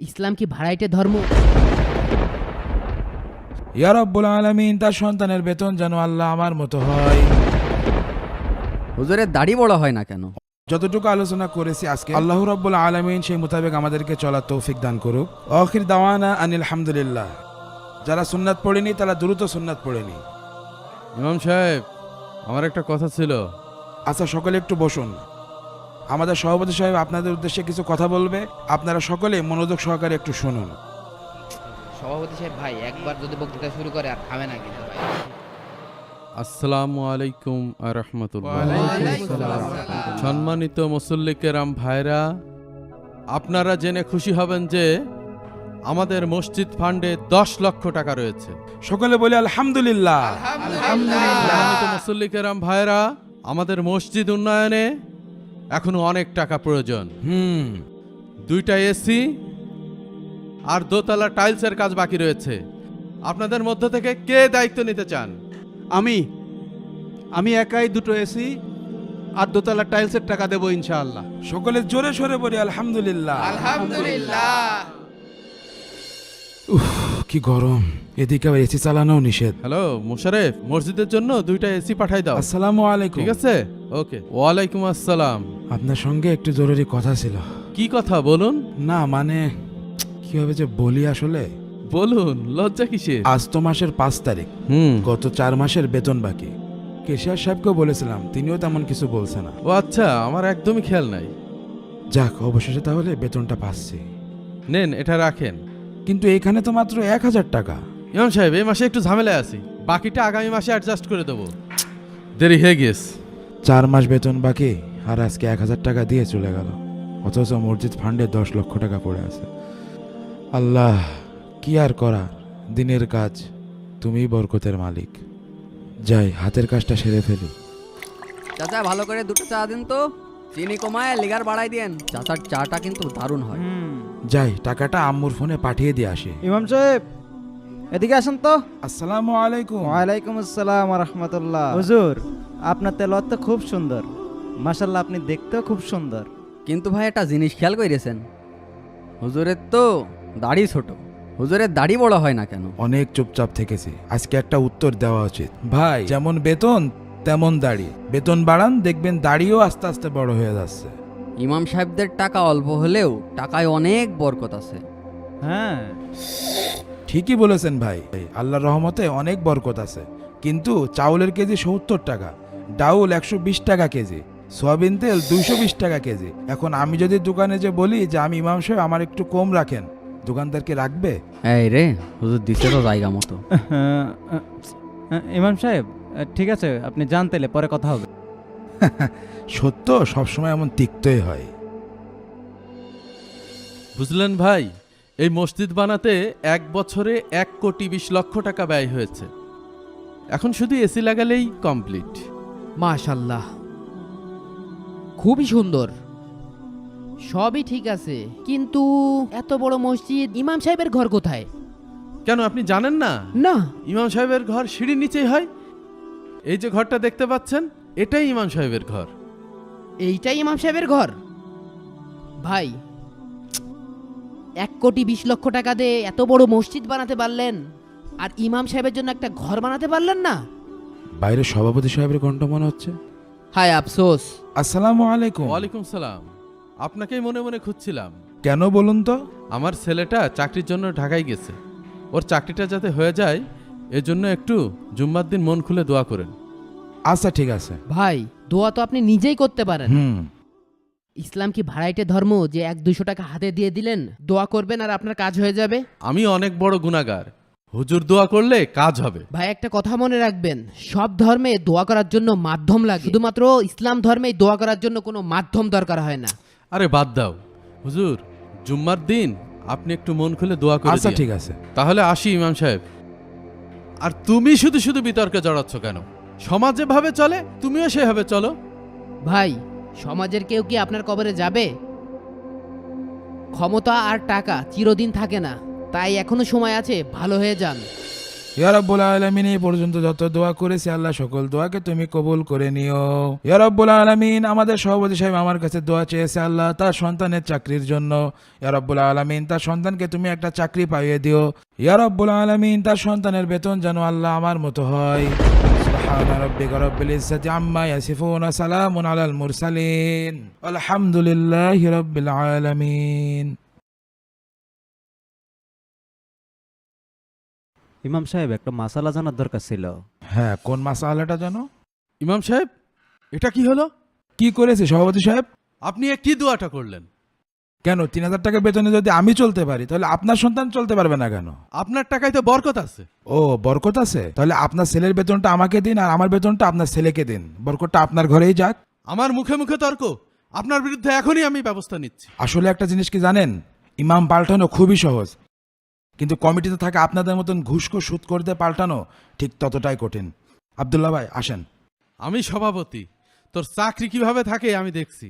ইসলাম কি ভাড়াইটে ধর্ম? ইয়া রাব্বুল আলামিন, তার সন্তানের বেতন যেন আল্লাহ আমার মতো হয়। হুজুরের দাড়ি বড় হয় না কেন? যতটুকু আলোচনা করেছি আজকে, আল্লাহ রাব্বুল আলামিন সেই মোতাবেক আমাদেরকে চলার তৌফিক দান করুক। আখির দাওয়ানা আনিল হামদুলিল্লাহ। যারা সুন্নাত পড়েনি তারা দ্রুত সুন্নাত পড়েনি। ইমাম সাহেব, আমার একটা কথা ছিল। আচ্ছা, সকলে একটু বসুন। আমাদের সভাপতি সাহেব আপনাদের উদ্দেশ্যে কিছু কথা বলবে, আপনারা সকলে মনোযোগ সহকারে একটু শুনুন। সভাপতি সাহেব ভাই একবার যদি বক্তৃতা শুরু করে আর থামে না কিন্তু ভাই। আসসালামু আলাইকুম রাহমাতুল্লাহ। সম্মানিত মুসল্লি কেরাম ভাইরা, আপনারা জেনে খুশি হবেন যে আমাদের মসজিদ ফান্ডে 10 লক্ষ টাকা রয়েছে। সকলে বলি আলহামদুলিল্লাহ। সম্মানিত মুসল্লি কেরাম ভাইরা, আমাদের মসজিদ উন্নয়নে এখনো অনেক টাকা প্রয়োজন। 2টা এসি আর দোতলা টাইলসের কাজ বাকি রয়েছে। আপনাদের মধ্য থেকে কে দায়িত্ব নিতে চান? আমি একাই 2টো এসি আর দোতলা টাইলসের টাকা দেবো ইনশাআল্লাহ। সকলে জোরে সোরে বলি আলহামদুলিল্লাহ। কি গরম, এদিকে আবার এসি চালানো নিষেধ। হ্যালো মোশারেফ, মসজিদের জন্য 2টা এসি পাঠাই দাও। আসসালামু আলাইকুম। ঠিক আছে, ওকে। ওয়ালাইকুম আসসালাম। আপনার সঙ্গে একটু জরুরি কথা ছিল। কি কথা বলুন? না মানে কিভাবে যে বলি আসলে। বলুন, লজ্জা কিসের? আজ তো মাসের 5 তারিখ, গত 4 মাসের বেতন বাকি। কেশিয়ার সাহেবকেও বলেছিলাম, তিনিও তেমন কিছু বলছে না। ও আচ্ছা, আমার একদমই খেয়াল নাই। যাক, অবশেষে তাহলে বেতনটা পাচ্ছি। নেন, এটা রাখেন। কিন্তু এখানে তো মাত্র 1000 টাকা। ইমাম সাহেব, এই মাসে একটু ঝামেলায় আছি, বাকিটা আগামী মাসে অ্যাডজাস্ট করে দেবো। দেরি হয়ে গেছে। 4 মাস বেতন বাকি আর আজকে 1000 টাকা দিয়ে চলে গেল, অথচ মসজিদ ফান্ডে 10 লক্ষ টাকা পড়ে আছে। আল্লাহ, কি আর করা, দিনের কাজ, তুমিই বরকতের মালিক। যাই, হাতের কাজটা সেরে ফেলি। চাচা, ভালো করে 2টো চা দিন তো। চিনি কমায় লিগার বাড়াই দেন। চাচার চাটা কিন্তু দারুণ হয়। যাই, টাকাটা আম্মুর ফোনে পাঠিয়ে দিয়ে আসে। ইমাম সাহেব এদিকে আসেন তো। আসসালামু আলাইকুম। ওয়ালাইকুম আসসালাম ওয়া রাহমাতুল্লাহ। হুজুর, আপনার তেলাওয়াত তো খুব সুন্দর, মাশাআল্লাহ, আপনি দেখতেও খুব সুন্দর। কিন্তু ভাই একটা জিনিস খেয়াল করেছেন, হুজুরের তো দাড়ি ছোট। হুজুরের দাড়ি বড় হয় না কেন? অনেক চুপচাপ থেকেছি, আজকে একটা উত্তর দেওয়া উচিত। ভাই, যেমন বেতন তেমন দাড়ি। বেতন বাড়ান, দেখবেন দাড়িও আস্তে আস্তে বড় হয়ে যাচ্ছে। ইমাম সাহেবদের টাকা অল্প হলেও টাকায় অনেক বরকত আছে। হ্যাঁ, ঠিকই বলেছেন ভাই, আল্লাহর রহমতে অনেক বরকত আছে। কিন্তু চাউলের কেজি 70 টাকা, ডাউল 120 টাকা কেজি, সয়াবিন তেল 220 টাকা কেজি। এখন আমি যদি দোকানে যে বলি যে আমি ইমাম সাহেব আমার একটু কম রাখেন, দোকানদার কি রাখবে? এই রে, হুজুর দিছে তো জায়গা মতো। ইমাম সাহেব ঠিক আছে, আপনি যান, তাইলে পরে কথা হবে। সত্য সবসময় এমন তিক্তই হয়। বুঝলেন ভাই, এই মসজিদ বানাতে 1 বছরে 1,20,00,000 টাকা ব্যয় হয়েছে। এখন শুধু এসি লাগালেই কমপ্লিট। মাশাআল্লাহ, খুবই সুন্দর, সবই ঠিক আছে, কিন্তু এত বড় মসজিদ, ইমাম সাহেবের ঘর কোথায়? কেন, আপনি জানেন না? না। ইমাম সাহেবের ঘর সিঁড়ির নিচেই হয়। এই যে ঘরটা দেখতে পাচ্ছেন, এটাই ইমাম সাহেবের ঘর। এইটাই ইমাম সাহেবের ঘর? ভাই, 1,20,00,000 টাকা দিয়ে এত বড় মসজিদ বানাতে পারলেন, আর ইমাম সাহেবের জন্য একটা ঘর বানাতে পারলেন না? বাইরে সভাপতি সাহেবের কণ্ঠ মনে হচ্ছে। হায় আফসোস। আসসালামু আলাইকুম। ওয়ালাইকুম সালাম। আপনাকেই মনে মনে খুঁজছিলাম। কেন বলুন তো? আমার ছেলেটা চাকরির জন্য ঢাকায় গেছে, ওর চাকরিটা যাতে হয়ে যায় এজন্য একটু জুম্মার দিন মন খুলে দোয়া করেন। আচ্ছা ঠিক আছে। ভাই, দোয়া তো আপনি নিজেই করতে পারেন। ইসলাম কি ভাড়াইটে ধর্ম যে 100-200 টাকা হাতে দিয়ে দিলেন, দোয়া করবেন আর আপনার কাজ হয়ে যাবে? আমি অনেক বড় গুনাহগার, হুজুর দোয়া করলে কাজ হবে। ভাই, একটা কথা মনে রাখবেন, সব ধর্মে দোয়া করার জন্য মাধ্যম লাগে, শুধুমাত্র ইসলাম ধর্মে দোয়া করার জন্য কোনো মাধ্যম দরকার হয় না। আরে বাদ দাও হুজুর, জুম্মার দিন আপনি একটু মন খুলে দোয়া করে আচ্ছা দিয়েন। ঠিক আছে। তাহলে আসি ইমাম সাহেব। আর তুমি শুধু শুধু বিতর্কে জড়াচ্ছ কেন? সমাজ যেভাবে চলে তুমিও সেভাবে চলো। ভাই, সমাজের কেউ কি আপনার কবরে যাবে? ক্ষমতা আর টাকা চিরদিন থাকে না, তাই এখনো সময় আছে, ভালো হয়ে যান। ইয়া রাব্বুল আলামিন, এই পর্যন্ত যত দোয়া করেছি আল্লাহ সকল দোয়াকে তুমি কবুল করে নিও। ইয়া রাব্বুল আলামিন, আমাদের সভাপতি সাহেব আমার কাছে দোয়া চেয়েছে আল্লাহ তার সন্তানের চাকরির জন্য। ইয়া রাব্বুল আলামিন, তার সন্তানকে তুমি একটা চাকরি পাইয়ে দিও। ইয়া রাব্বুল আলামিন, তার সন্তানের বেতন যেন আল্লাহ আমার মতো হয়। সুবহানা রাব্বিকা রাব্বিল ইজ্জাতি আম্মা ইয়াসিফুন ওয়া সালামুন আলাল মুরসালিন আলহামদুলিল্লাহি রাব্বিল আলামিন। ইমাম সাহেব, একটা মাসালা জানার দরকার ছিল। হ্যাঁ, কোন মাসালাটা জানো? ইমাম সাহেব, এটা কি হলো? কি করেছে সভাপতি সাহেব? আপনি এ কি দোয়াটা করলেন? কেন ৩,০০০ টাকা বেতনে যদি আমি চলতে পারি তাহলে আপনার সন্তান চলতে পারবে না কেন? আপনার টাকায় তো বরকত আছে। ও, বরকত আছে? তাহলে আপনার ছেলের বেতনটা আমাকে দিন আর আমার বেতনটা আপনার ছেলেকে দিন, বরকতটা আপনার ঘরেই যাক। আমার মুখে মুখে তর্ক? আপনার বিরুদ্ধে এখনই আমি ব্যবস্থা নিচ্ছি। আসলে একটা জিনিস কি জানেন, ইমাম পাল্টানো খুবই সহজ, কিন্তু কমিটিতে থাকা আপনাদের মতন ঘুষখোর সুদ করতে পাল্টানো ঠিক ততটাই কঠিন। আব্দুল্লাহ ভাই আসেন। আমি সভাপতি, তোর চাকরি কিভাবে থাকে আমি দেখছি।